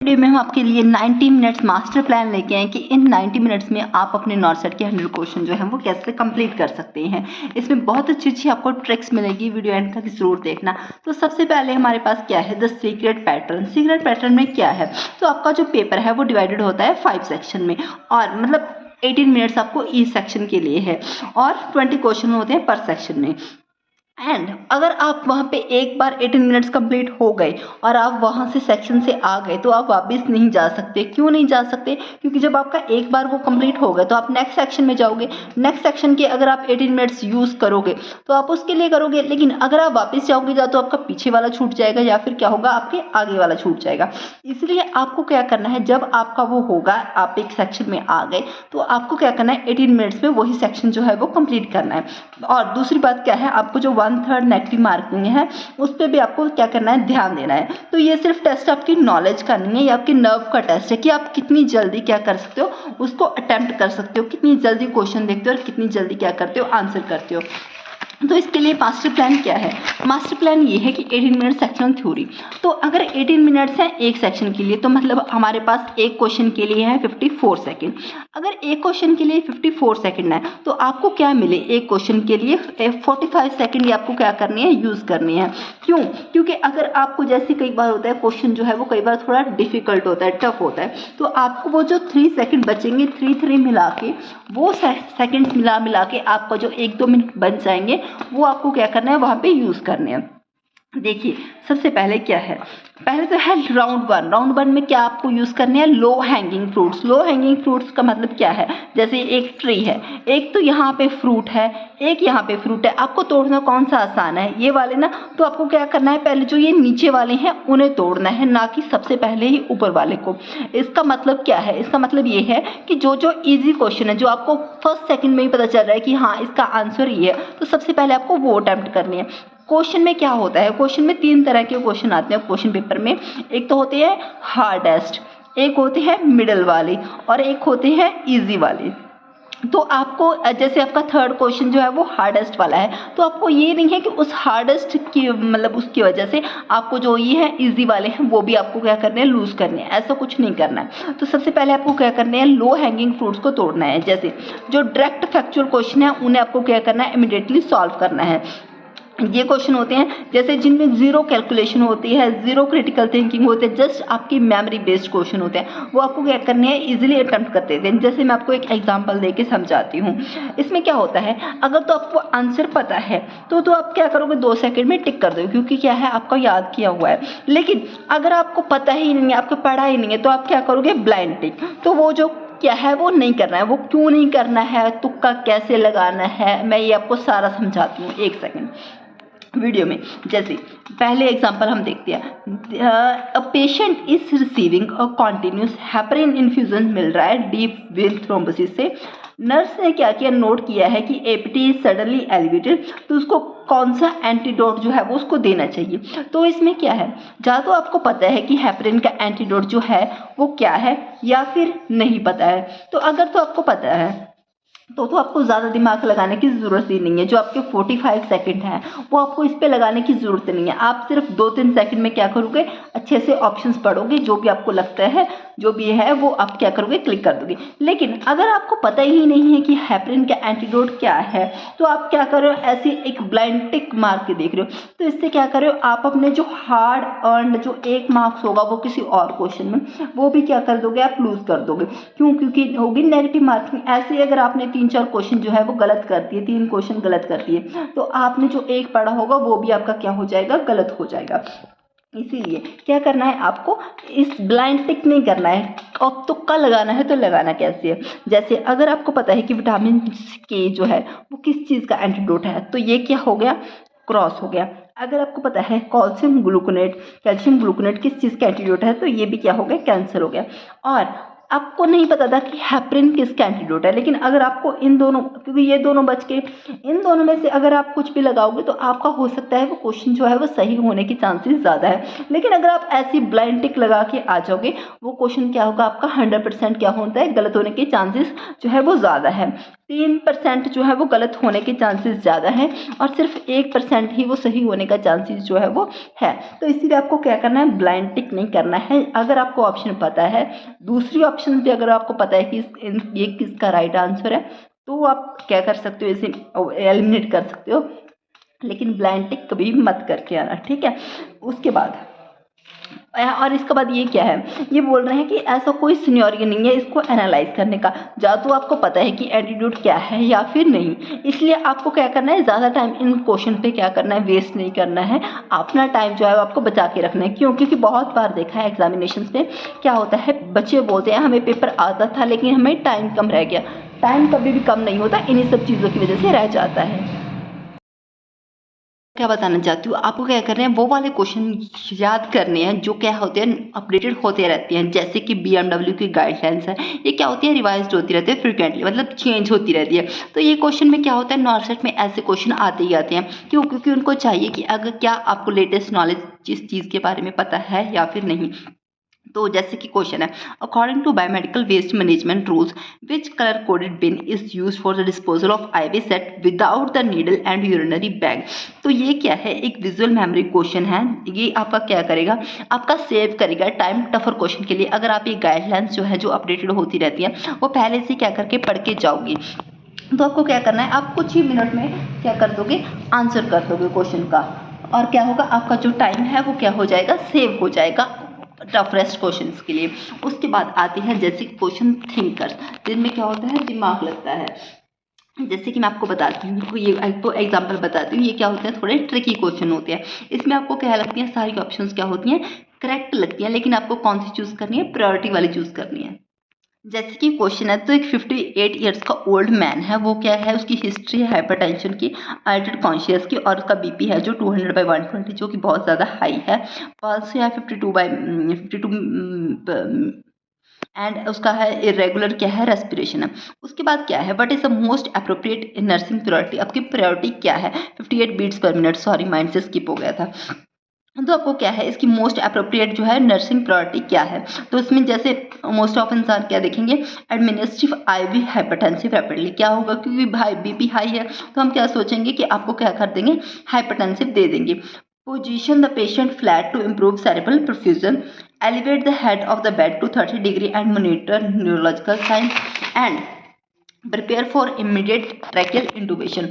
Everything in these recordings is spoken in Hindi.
वीडियो में हम आपके लिए 90 मिनट्स मास्टर प्लान लेके आए कि इन 90 मिनट्स में आप अपने नॉर्सेट के 100 क्वेश्चन जो है वो कैसे कंप्लीट कर सकते हैं। इसमें बहुत अच्छी आपको ट्रिक्स मिलेगी, वीडियो एंड तक जरूर देखना। तो सबसे पहले हमारे पास क्या है, the secret pattern. Secret pattern में क्या है, तो आपका जो पेपर है वो डिवाइडेड होता है 5 सेक्शन में, और मतलब 18 मिनट्स आपको ईच सेक्शन के लिए है और 20 क्वेश्चन होते हैं पर सेक्शन में। एंड अगर आप वहाँ पे एक बार 18 मिनट्स कंप्लीट हो गए और आप वहाँ से सेक्शन से आ गए तो आप वापस नहीं जा सकते। क्यों नहीं जा सकते? क्योंकि जब आपका एक बार वो कंप्लीट हो गया तो आप नेक्स्ट सेक्शन में जाओगे। नेक्स्ट सेक्शन के अगर आप 18 मिनट्स यूज़ करोगे तो आप उसके लिए करोगे, लेकिन अगर आप वापस जाओगे या तो आपका पीछे वाला छूट जाएगा या फिर क्या होगा, आपके आगे वाला छूट जाएगा। इसलिए आपको क्या करना है, जब आपका वो होगा, आप एक सेक्शन में आ गए तो आपको क्या करना है, 18 मिनट्स में वही सेक्शन जो है वो कंप्लीट करना है। और दूसरी बात क्या है, आपको जो 1/3 नेगेटिव मार्किंग है उस पर भी आपको क्या करना है, ध्यान देना है। तो ये सिर्फ टेस्ट आपकी नॉलेज का नहीं है, ये आपके नर्व का टेस्ट है कि आप कितनी जल्दी क्या कर सकते हो, उसको अटेम्प्ट कर सकते हो, कितनी जल्दी क्वेश्चन देखते हो और कितनी जल्दी क्या करते हो, आंसर करते हो। तो इसके लिए मास्टर प्लान क्या है, मास्टर प्लान ये है कि 18 मिनट सेक्शन थ्योरी। तो अगर 18 मिनट्स है एक सेक्शन के लिए तो मतलब हमारे पास एक क्वेश्चन के लिए है 54 सेकंड। अगर एक क्वेश्चन के लिए 54 सेकंड है तो आपको क्या मिले, एक क्वेश्चन के लिए 45 सेकंड ही आपको क्या करनी है, यूज़ करनी है। क्यों? क्योंकि अगर आपको जैसे कई बार होता है क्वेश्चन जो है वो कई बार थोड़ा डिफिकल्ट होता है, टफ होता है, तो आपको वो जो 3 सेकंड बचेंगे, 3 मिला के वो सेकंड्स मिला के आपका जो 1-2 मिनट बच जाएंगे वो आपको क्या करना है, वहाँ पे यूज़ करने हैं। देखिए सबसे पहले क्या है, पहले तो है राउंड वन में क्या आपको यूज़ करने हैं, low hanging fruits. Low hanging fruits का मतलब क्या है, जैसे एक ट्री है, एक तो यहाँ पे फ्रूट है, एक यहाँ पे फ्रूट है, आपको तोड़ना कौन सा आसान है, ये वाले ना। तो आपको क्या करना है, पहले जो ये नीचे वाले हैं उन्हें तोड़ना है, ना कि सबसे पहले ही ऊपर वाले को। इसका मतलब क्या है, इसका मतलब ये है कि जो ईजी क्वेश्चन है, जो आपको फर्स्ट सेकंड में ही पता चल रहा है कि हाँ इसका आंसर ये है, तो सबसे पहले आपको वो अटेम्प्ट करनी है। क्वेश्चन में क्या होता है, क्वेश्चन में 3 तरह के क्वेश्चन आते हैं क्वेश्चन पेपर में। एक तो होते हैं हार्डेस्ट, एक होते हैं मिडल वाले और एक होते हैं इजी वाले। तो आपको जैसे आपका थर्ड क्वेश्चन जो है वो हार्डेस्ट वाला है, तो आपको ये नहीं है कि उस हार्डेस्ट की मतलब उसकी वजह से आपको जो ये है इजी वाले हैं वो भी आपको क्या करने हैं, लूज करने हैं, ऐसा कुछ नहीं करना है। तो सबसे पहले आपको क्या करना है, लो हैंगिंग फ्रूट्स को तोड़ना है। जैसे जो डायरेक्ट फैक्चुअल क्वेश्चन है उन्हें आपको क्या करना है, इमीडिएटली सॉल्व करना है। ये क्वेश्चन होते हैं जैसे जिनमें जीरो कैलकुलेशन होती है, जीरो क्रिटिकल थिंकिंग होते हैं, जस्ट आपकी मेमोरी बेस्ड क्वेश्चन होते हैं, वो आपको क्या करने हैं, इजीली अटेम्प्ट करते हैं। जैसे मैं आपको एक एग्जांपल देके समझाती हूँ। इसमें क्या होता है, अगर तो आपको आंसर पता है तो आप क्या करोगे, 2 सेकंड में टिक कर दोगे, क्योंकि क्या है, आपका याद किया हुआ है। लेकिन अगर आपको पता ही नहीं है, आपको पढ़ा ही नहीं है, तो आप क्या करोगे, ब्लाइंड टिक। तो वो जो क्या है वो नहीं करना है। वो क्यों नहीं करना है, तुक्का कैसे लगाना है, मैं ये आपको सारा समझाती हूँ, 1 सेकंड वीडियो में। जैसे पहले एग्जांपल हम देखते हैं, a patient is receiving a continuous heparin infusion मिल रहा है डीप वेन थ्रोम्बोसिस से। नर्स ने क्या किया, नोट किया है कि एपीटी इज सडनली एलिवेटेड, तो उसको कौन सा एंटीडोट जो है वो उसको देना चाहिए। तो इसमें क्या है, या तो आपको पता है कि हेपरिन का एंटीडोट जो है वो क्या है, या फिर नहीं पता है। तो अगर तो आपको पता है तो आपको ज़्यादा दिमाग लगाने की ज़रूरत ही नहीं है। जो आपके 45 सेकंड है वो आपको इस पे लगाने की ज़रूरत नहीं है। आप सिर्फ 2-3 सेकंड में क्या करोगे, अच्छे से ऑप्शंस पढ़ोगे, जो भी आपको लगता है जो भी है वो आप क्या करोगे, क्लिक कर दोगे। लेकिन अगर आपको पता ही नहीं है कि हेपरिन का एंटीडोट क्या है तो आप क्या कर रहे हो, ऐसी एक ब्लाइंड टिक मार के देख रहे हो। तो इससे क्या कर रहे हो, आप अपने जो हार्ड अर्नड जो 1 मार्क्स होगा वो किसी और क्वेश्चन में वो भी क्या कर दोगे, आप लूज कर दोगे। क्यों? क्योंकि होगी नेगेटिव मार्किंग। ऐसे ही अगर आपने 3-4 क्वेश्चन जो है वो गलत कर दिए, 3 क्वेश्चन गलत कर दिए, तो आपने जो एक पढ़ा होगा वो भी आपका क्या हो जाएगा, गलत हो जाएगा। इसीलिए क्या करना है, आपको इस ब्लाइंड टिक नहीं करना है। अब तुक्का लगाना है तो लगाना कैसे है, जैसे अगर आपको पता है कि विटामिन के जो है वो किस चीज़ का एंटीडोट है, तो ये क्या हो गया, क्रॉस हो गया। अगर आपको पता है कैल्शियम ग्लूकोनेट किस चीज़ का एंटीडोट है, तो ये भी क्या हो गया, कैंसर हो गया। और आपको नहीं पता था कि हेपरिन किसका एंटीडोट है, लेकिन अगर आपको इन दोनों, क्योंकि ये दोनों बच के, इन दोनों में से अगर आप कुछ भी लगाओगे तो आपका हो सकता है वो क्वेश्चन जो है वो सही होने की चांसेस ज़्यादा है। लेकिन अगर आप ऐसी ब्लाइंड टिक लगा के आ जाओगे, वो क्वेश्चन क्या होगा, आपका 100% क्या होता है, गलत होने के चांसेस जो है वो ज़्यादा है। 3% जो है वो गलत होने के चांसेस ज़्यादा हैं और सिर्फ 1% ही वो सही होने का चांसेस जो है वो है। तो इसीलिए आपको क्या करना है, ब्लाइंड टिक नहीं करना है। अगर आपको ऑप्शन पता है, दूसरी ऑप्शन भी अगर आपको पता है कि ये किसका राइट आंसर है, तो आप क्या कर सकते हो, इसे एलिमिनेट कर सकते हो, लेकिन ब्लाइंड टिक कभी मत करके आना, ठीक है। उसके बाद और इसके बाद ये क्या है, ये बोल रहे हैं कि ऐसा कोई सिनेरियो नहीं है इसको एनालाइज करने का, या तो आपको पता है कि एटीट्यूड क्या है या फिर नहीं। इसलिए आपको क्या करना है, ज़्यादा टाइम इन क्वेश्चन पे क्या करना है, वेस्ट नहीं करना है। अपना टाइम जो है वो आपको बचा के रखना है। क्यों? क्योंकि बहुत बार देखा है एग्जामिनेशन पे क्या होता है, बच्चे बोलते हैं हमें पेपर आता था लेकिन हमें टाइम कम रह गया। टाइम कभी भी कम नहीं होता, इन्हीं सब चीज़ों की वजह से रह जाता है। क्या बताना चाहती हूँ, आपको क्या करना है, वो वाले क्वेश्चन याद करने हैं जो क्या होते हैं, अपडेटेड होते रहते हैं। जैसे कि BMW की गाइडलाइंस है, ये क्या होती है, रिवाइज होती रहती है फ्रिक्वेंटली, मतलब चेंज होती रहती है। तो ये क्वेश्चन में क्या होता है, नॉर्सेट में ऐसे क्वेश्चन आते ही आते हैं। क्यों? क्योंकि उनको चाहिए कि अगर क्या आपको लेटेस्ट नॉलेज जिस चीज़ के बारे में पता है या फिर नहीं। तो जैसे कि क्वेश्चन है, according to biomedical waste management rules which colour coded bin is use for the disposal of IV set without the needle and urinary bag. तो ये क्या है, एक विजुअल मेमोरी क्वेश्चन है। ये आपका क्या करेगा, आपका सेव करेगा टाइम टफर क्वेश्चन के लिए। अगर आप ये गाइडलाइंस जो है जो अपडेटेड होती रहती है वो पहले से क्या करके पढ़ के जाओगे, तो आपको क्या करना है, आप कुछ ही मिनट में क्या कर दोगे, आंसर कर दोगे क्वेश्चन का। और क्या होगा, आपका जो टाइम है वो क्या हो जाएगा, सेव हो जाएगा टफेस्ट क्वेश्चंस के लिए। उसके बाद आते हैं जैसे क्वेश्चन थिंकर्स, जिनमें क्या होता है, दिमाग लगता है। जैसे कि मैं आपको बताती हूँ, ये आपको एग्जांपल बताती हूँ, ये क्या होते हैं, थोड़े ट्रिकी क्वेश्चन होते हैं। इसमें आपको क्या लगती है, सारी ऑप्शंस क्या होती हैं, करेक्ट लगती हैं, लेकिन आपको कौन सी चूज़ करनी है, प्रायोरिटी वाली चूज़ करनी है। जैसे कि क्वेश्चन है, तो एक 58 ईयर्स का ओल्ड मैन है, वो क्या है, उसकी हिस्ट्री है हाइपरटेंशन की, अल्टर्ड कॉन्शियस की, और उसका BP है जो 200/120 जो कि बहुत ज़्यादा हाई है। पल्स है 52/52 एंड उसका है इरेगुलर क्या है, रेस्पिरेशन है। उसके बाद क्या है, what is the most appropriate nursing priority, आपकी प्रायोरिटी क्या है, 58 beats per minute, sorry mind से स्किप हो गया था। तो आपको क्या है, इसकी मोस्ट अप्रोप्रिएट जो है नर्सिंग प्रायोरिटी क्या है। तो इसमें जैसे मोस्ट ऑफ इंसान क्या देखेंगे, एडमिनिस्ट्रेटिव IV हाइपरटेंसिव रैपिडली, क्या होगा, क्योंकि भाई BP हाई है तो हम क्या सोचेंगे कि आपको क्या कर देंगे, हाइपरटेंसिव दे देंगे। Position the patient flat to improve cerebral perfusion, elevate the head of the bed to 30 degree and monitor neurological sign and prepare for immediate tracheal intubation.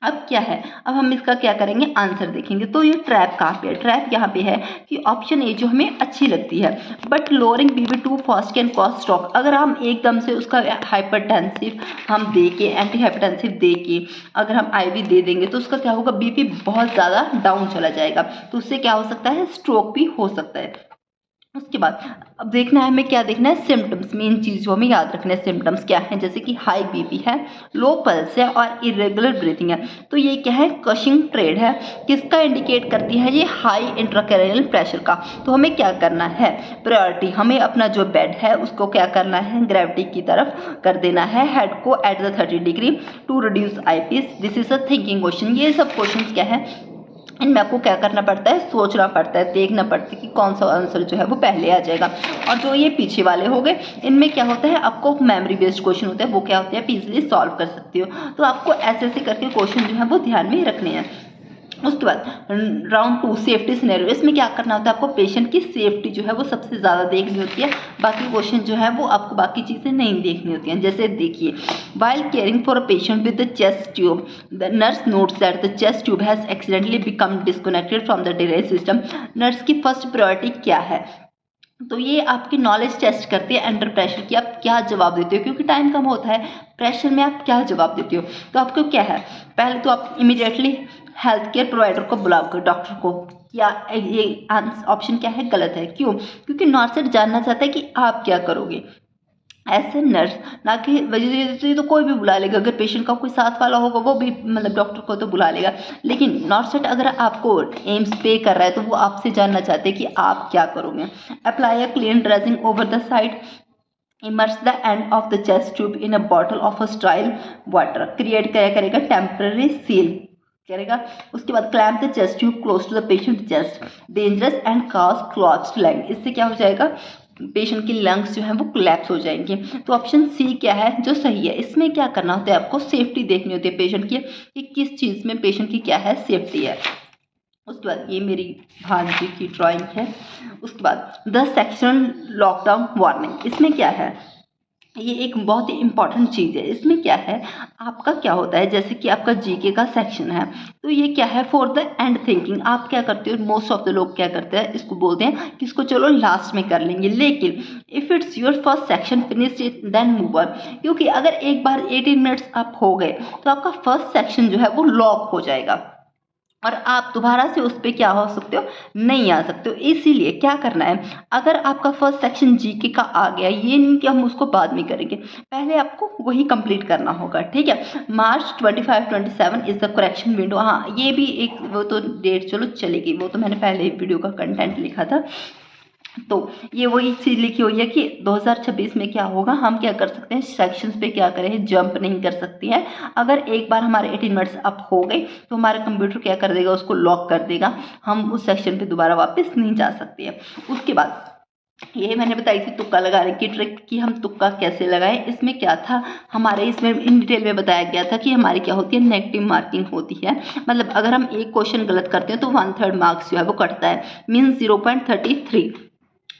अब क्या है, अब हम इसका क्या करेंगे, आंसर देखेंगे। तो ये ट्रैप कहाँ पे है, ट्रैप यहाँ पे है कि ऑप्शन ए जो हमें अच्छी लगती है, but lowering BP too fast can cause stroke. अगर हम एकदम से उसका हाइपरटेंसिव हम दे के, एंटी हाइपरटेंसिव दे के अगर हम IV दे देंगे तो उसका क्या होगा, BP बहुत ज़्यादा डाउन चला जाएगा, तो उससे क्या हो सकता है, स्ट्रोक भी हो सकता है। उसके बाद अब देखना है, हमें क्या देखना है, सिम्टम्स। मेन चीज़ जो हमें याद रखना है, सिम्टम्स क्या है, जैसे कि हाई BP है, लो पल्स है और इरेगुलर ब्रीथिंग है। तो ये क्या है, कशिंग ट्रेड है, किसका इंडिकेट करती है, ये हाई इंट्राक्रैनियल प्रेशर का। तो हमें क्या करना है, प्रायोरिटी हमें अपना जो बेड है उसको क्या करना है, ग्रेविटी की तरफ कर देना है, हेड को at the 30 degree to reduce IPs। This is a thinking question. ये सब क्वेश्चन क्या है, इनमें आपको क्या करना पड़ता है, सोचना पड़ता है, देखना पड़ता है कि कौन सा आंसर जो है वो पहले आ जाएगा। और जो ये पीछे वाले हो गए, इनमें क्या होता है, आपको मेमोरी बेस्ड क्वेश्चन होते हैं, वो क्या होते हैं, इजीली सॉल्व कर सकते हो। तो आपको ऐसे ऐसे करके क्वेश्चन जो है वो ध्यान में रखने हैं। उसके बाद राउंड 2 सेफ्टी सिनेरियो, इसमें क्या करना होता है, आपको पेशेंट की सेफ्टी जो है वो सबसे ज़्यादा देखनी होती है, बाकी क्वेश्चन जो है वो आपको बाकी चीज़ें नहीं देखनी होती हैं। जैसे देखिए, while caring for a patient with the chest tube the nurse notes that the chest tube has accidentally become disconnected from the drainage system. Nurse की फर्स्ट प्रायोरिटी क्या है, तो ये आपकी नॉलेज टेस्ट करती है अंडर प्रेशर कि आप क्या जवाब देते हो, क्योंकि टाइम कम होता है, प्रेशर में आप क्या जवाब देते हो। तो आपको क्या है, पहले तो आप इमीडिएटली हेल्थ केयर प्रोवाइडर को बुलाओगे, डॉक्टर को। या ये ऑप्शन क्या है, गलत है। क्यों? क्योंकि नॉर्सेट जानना चाहता है कि आप क्या करोगे ऐसे नर्स, ना कि वजह से तो कोई भी बुला लेगा। अगर पेशेंट का कोई साथ वाला होगा वो भी मतलब डॉक्टर को तो बुला लेगा, लेकिन नॉर्सेट अगर आपको एम्स पे कर रहा है तो वो आपसे जानना चाहते हैं कि आप क्या करोगे। Apply a clean dressing over the side, immerse the end of the chest tube in a bottle of a sterile water, create क्या करेगा, टेम्पररी सील करेगा। उसके बाद clamp the chest tube close to the patient chest, dangerous and cause clots lung, इससे क्या हो जाएगा, पेशेंट की लंग्स जो है वो कोलैप्स हो जाएंगे। तो ऑप्शन सी क्या है जो सही है। इसमें क्या करना होता है, आपको सेफ्टी देखनी होती है पेशेंट की कि किस चीज़ में पेशेंट की क्या है सेफ्टी है। उसके बाद ये मेरी भांजी की ड्राइंग है। उसके बाद द सेक्शन लॉकडाउन वार्निंग, इसमें क्या है, ये एक बहुत ही इंपॉर्टेंट चीज़ है। इसमें क्या है, आपका क्या होता है, जैसे कि आपका जीके का सेक्शन है तो ये क्या है फॉर द एंड थिंकिंग। आप क्या करते हो, मोस्ट ऑफ द लोग क्या करते हैं, इसको बोलते हैं कि इसको चलो लास्ट में कर लेंगे, लेकिन if it's your first section finish it then move on. क्योंकि अगर एक बार 18 मिनट्स आप हो गए तो आपका फर्स्ट सेक्शन जो है वो लॉक हो जाएगा और आप दोबारा से उस पर क्या हो सकते हो, नहीं आ सकते हो। इसीलिए क्या करना है, अगर आपका फर्स्ट सेक्शन जीके का आ गया, ये नहीं कि हम उसको बाद में करेंगे, पहले आपको वही कंप्लीट करना होगा, ठीक है। मार्च 25-27 इज द करेक्शन विंडो। हाँ, ये भी एक वो तो डेट चलो चलेगी, वो तो मैंने पहले ही वीडियो का कंटेंट लिखा था। तो ये वही चीज़ लिखी हुई है कि 2026 में क्या होगा, हम क्या कर सकते हैं, सेक्शंस पे क्या करें, जंप नहीं कर सकती हैं। अगर एक बार हमारे 18 मिनट्स अप हो गए तो हमारा कंप्यूटर क्या कर देगा, उसको लॉक कर देगा, हम उस सेक्शन पे दोबारा वापस नहीं जा सकते हैं। उसके बाद ये मैंने बताई थी तुक्का लगाने की ट्रिक कि हम तुक्का कैसे लगाएं। इसमें क्या था, हमारे इसमें इन डिटेल में बताया गया था कि हमारी क्या होती है, नेगेटिव मार्किंग होती है। मतलब अगर हम एक क्वेश्चन गलत करते हैं तो 1/3 मार्क्स जो है वो कटता है, मीन्स 0.33।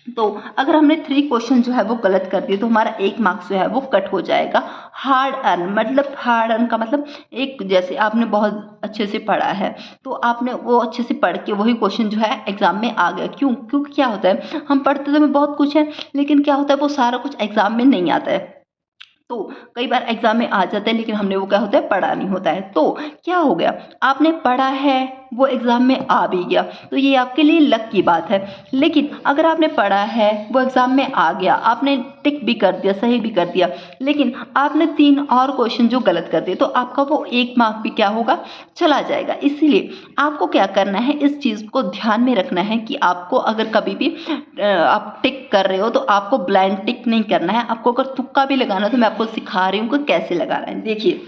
तो अगर हमने 3 क्वेश्चन जो है वो गलत कर दिए तो हमारा 1 मार्क्स जो है वो कट हो जाएगा। हार्ड अर्न, मतलब हार्ड अर्न का मतलब एक, जैसे आपने बहुत अच्छे से पढ़ा है तो आपने वो अच्छे से पढ़ के वही क्वेश्चन जो है एग्जाम में आ गया। क्यों, क्योंकि क्या होता है, हम पढ़ते तो हमें बहुत कुछ है लेकिन क्या होता है वो सारा कुछ एग्जाम में नहीं आता है। तो कई बार एग्जाम में आ जाता है लेकिन हमने वो क्या होता है, पढ़ा नहीं होता है। तो क्या हो गया, आपने पढ़ा है वो एग्जाम में आ भी गया तो ये आपके लिए लक की बात है। लेकिन अगर आपने पढ़ा है वो एग्जाम में आ गया, आपने टिक भी कर दिया, सही भी कर दिया, लेकिन आपने 3 और क्वेश्चन जो गलत कर दिए तो आपका वो 1 मार्क भी क्या होगा, चला जाएगा। इसीलिए आपको क्या करना है, इस चीज़ को ध्यान में रखना है कि आपको अगर कभी भी आप टिक कर रहे हो तो आपको ब्लाइंड टिक नहीं करना है। आपको अगर तुक्का भी लगाना है तो मैं आपको सिखा रही हूँ कि कैसे लगाना है। देखिए,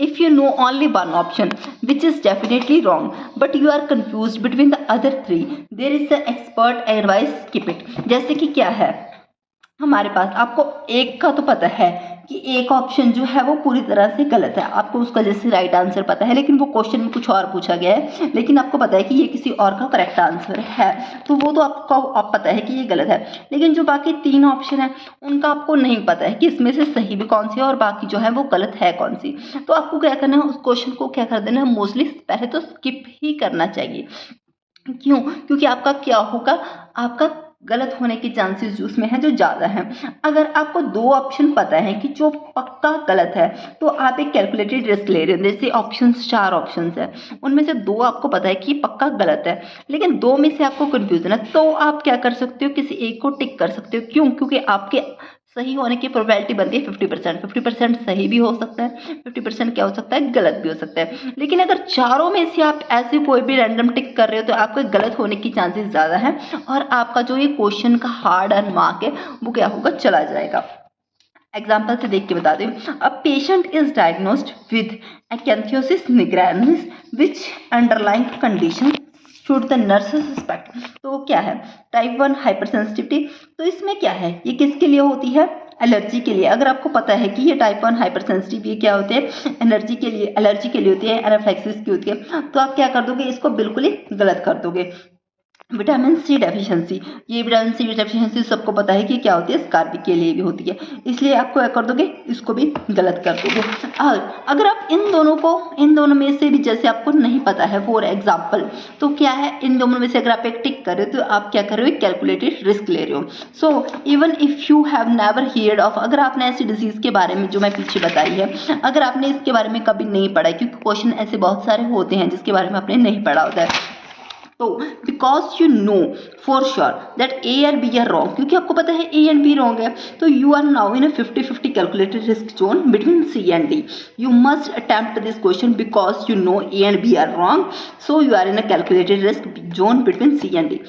if you know only one option which is definitely wrong but you are confused between the other 3, there is the expert advice skip it। जैसे कि क्या है, हमारे पास आपको एक का तो पता है कि एक ऑप्शन जो है वो पूरी तरह से गलत है, आपको उसका जैसे राइट आंसर पता है लेकिन वो क्वेश्चन में कुछ और पूछा गया है, लेकिन आपको पता है कि ये किसी और का करेक्ट आंसर है, तो वो तो आपको आप पता है कि ये गलत है। लेकिन जो बाकी 3 ऑप्शन है उनका आपको नहीं पता है कि इसमें से सही भी कौन सी है और बाकी जो है वो गलत है कौन सी। तो आपको क्या करना है, उस क्वेश्चन को क्या कर देना है, मोस्टली पहले तो स्किप ही करना चाहिए। क्यों, क्योंकि आपका क्या होगा, आपका गलत होने के चांसेस जो उसमें है जो ज़्यादा हैं। अगर आपको 2 ऑप्शन पता है कि जो पक्का गलत है तो आप एक कैलकुलेटेड रिस्क ले रहे हो। जैसे ऑप्शंस 4 ऑप्शंस है, उनमें से 2 आपको पता है कि पक्का गलत है लेकिन 2 में से आपको कंफ्यूजन है, तो आप क्या कर सकते हो, किसी एक को टिक कर सकते हो। क्यों, क्योंकि आपके सही होने की प्रोबेबिलिटी बनती है 50%। 50% सही भी हो सकता है, 50% क्या हो सकता है, गलत भी हो सकता है। लेकिन अगर चारों में से आप ऐसे कोई भी रैंडम टिक कर रहे हो तो आपके गलत होने की चांसेस ज़्यादा है और आपका जो ये क्वेश्चन का हार्ड अर्न मार्क है वो क्या होगा, चला जाएगा। एग्जाम्पल से देख के बता दें, a patient is diagnosed with acanthosis nigricans which underlying condition should the nurse suspect. तो क्या है, टाइप 1 हाइपर सेंसिटिविटी। तो इसमें क्या है, ये किसके लिए होती है, एलर्जी के लिए। अगर आपको पता है कि ये टाइप 1 हाइपर सेंसिटिव ये क्या होते हैं, एनर्जी के लिए, एलर्जी के लिए होती है, एनाफिलैक्सिस की होती है, तो आप क्या कर दोगे, इसको बिल्कुल ही गलत कर दोगे। विटामिन सी डेफिशिएंसी, ये विटामिन सी डेफिशिएंसी सबको पता है कि क्या होती है, स्कारबी के लिए भी होती है, इसलिए आपको क्या कर दोगे, इसको भी गलत कर दोगे। और अगर आप इन दोनों में से भी जैसे आपको नहीं पता है फॉर एग्जांपल, तो क्या है, इन दोनों में से अगर आप एक टिक कर रहे हो तो आप क्या कर रहे हो, कैलकुलेटेड रिस्क ले रहे हो। So even if you have never heard of, अगर आपने ऐसी डिजीज के बारे में जो मैं पीछे बताई है, अगर आपने इसके बारे में कभी नहीं पढ़ा है, क्योंकि क्वेश्चन ऐसे बहुत सारे होते हैं जिसके बारे में आपने नहीं पढ़ा होता है, तो because you know for sure that A and B are wrong, क्योंकि आपको पता है ए एंड बी रॉन्ग है, तो you are now in a 50-50 calculated risk zone between C and D. You must attempt this question because you know A and B are wrong, so you are in a calculated risk zone between C and D.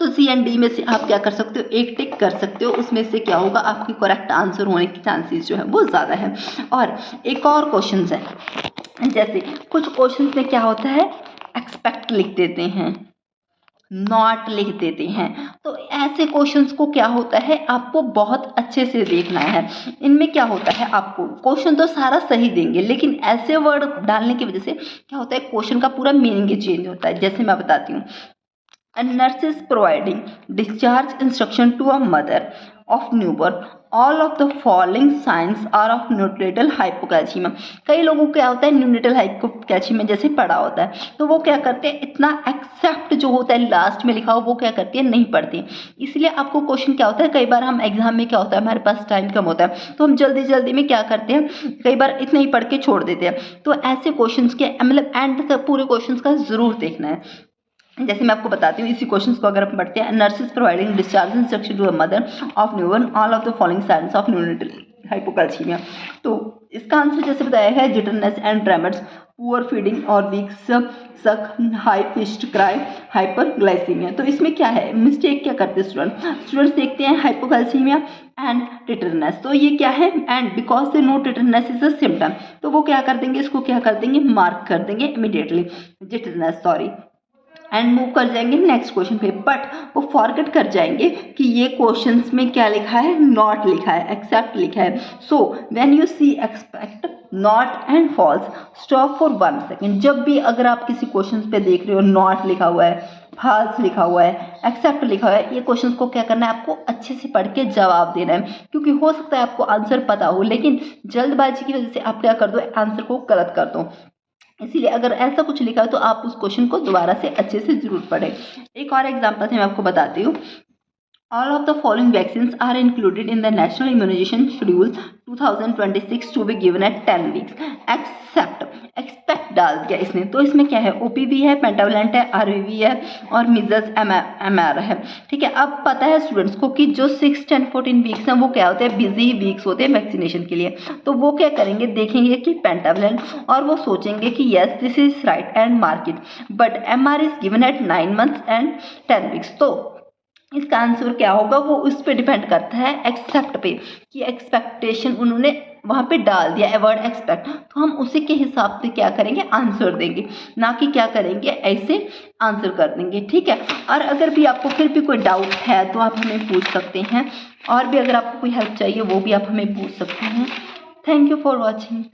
तो सी एंड डी में से आप क्या कर सकते हो, एक टिक कर सकते हो, उसमें से क्या होगा, आपकी करेक्ट आंसर होने के चांसेस जो है वो ज़्यादा है। और एक और क्वेश्चन है, जैसे कुछ क्वेश्चन में क्या होता है, एक्सपेक्ट लिख देते हैं, नॉट लिख देते हैं। तो ऐसे क्वेश्चंस को क्या होता है, आपको बहुत अच्छे से देखना है। इनमें क्या होता है, आपको क्वेश्चन तो सारा सही देंगे, लेकिन ऐसे वर्ड डालने की वजह से क्या होता है, क्वेश्चन का पूरा मीनिंग ही चेंज होता है। जैसे मैं बताती हूँ, a nurse is providing discharge instruction to a mother of newborn. All of the following signs are of neonatal hypocalcemia. कई लोगों को क्या होता है, न्यूनेटल हाइपोकैल्शियम जैसे पढ़ा होता है, तो वो क्या करते हैं, इतना एक्सेप्ट जो होता है लास्ट में लिखा हो वो क्या करती है, नहीं पढ़ती। इसलिए आपको क्वेश्चन क्या होता है, कई बार हम एग्जाम में क्या होता है, हमारे पास टाइम कम होता है, तो हम जल्दी जल्दी में क्या करते हैं, कई बार इतना ही पढ़ के छोड़ देते हैं। तो ऐसे क्वेश्चंस के मतलब एंड तक पूरे क्वेश्चंस का जरूर देखना है। जैसे मैं आपको बताती हूँ, इसी क्वेश्चन को अगर हम पढ़ते हैं, nurses providing discharge instruction to a mother of newborn, all of the following signs of neonatal hypocalcemia. तो इसका आंसर जैसे बताया है, jitteriness and tremors, poor feeding और weak suck, high pitched cry, hyperglycemia. तो इसमें क्या है, मिस्टेक क्या करते हैं स्टूडेंट्स देखते हैं हाइपोकैल्शियमिया एंड टिटरनेस, तो ये क्या है, and because they know tetanus is a symptom, तो वो क्या कर देंगे, इसको क्या कर देंगे, मार्क कर देंगे इमीडिएटली, जिटरनेस सॉरी, एंड मूव कर जाएंगे नेक्स्ट क्वेश्चन पे। बट वो फॉरगेट कर जाएंगे कि ये क्वेश्चंस में क्या लिखा है, नॉट लिखा है, एक्सेप्ट लिखा है। So when you see expect not and false, stop for 1 second. जब भी अगर आप किसी क्वेश्चन पे देख रहे हो नॉट लिखा हुआ है, फॉल्स लिखा हुआ है, एक्सेप्ट लिखा हुआ है, ये क्वेश्चंस को क्या करना है, आपको अच्छे से पढ़ के जवाब देना है। क्योंकि हो सकता है आपको आंसर पता हो, लेकिन जल्दबाजी की वजह से आप क्या कर दो, आंसर को गलत कर दो। इसीलिए अगर ऐसा कुछ लिखा है तो आप उस क्वेश्चन को दोबारा से अच्छे से जरूर पढ़ें। एक और एग्जांपल से मैं आपको बताती हूँ, all of the following vaccines are included in the national immunization schedule 2026 to be given at 10 weeks except expect डाल दिया इसने, तो इसमें क्या है, ओपीवी है, पेंटावलेंट है, आरवीवी है और मीजल्स एमआर है। ठीक है, अब पता है स्टूडेंट्स को कि जो 6, 10, 14 वीक्स हैं वो क्या होते हैं, बिजी वीक्स होते हैं वैक्सीनेशन के लिए। तो वो क्या करेंगे, देखेंगे कि पेंटावलेंट और वो सोचेंगे कि yes this is right and mark it, but MR is given at 9 months and 10 weeks। तो इसका आंसर क्या होगा, वो उस पर डिपेंड करता है एक्सेप्ट पे, कि एक्सपेक्टेशन उन्होंने वहाँ पे डाल दिया है वर्ड एक्सपेक्ट, तो हम उसी के हिसाब से क्या करेंगे, आंसर देंगे, ना कि क्या करेंगे ऐसे आंसर कर देंगे। ठीक है, और अगर भी आपको फिर भी कोई डाउट है तो आप हमें पूछ सकते हैं, और भी अगर आपको कोई हेल्प चाहिए वो भी आप हमें पूछ सकते हैं। Thank you for watching.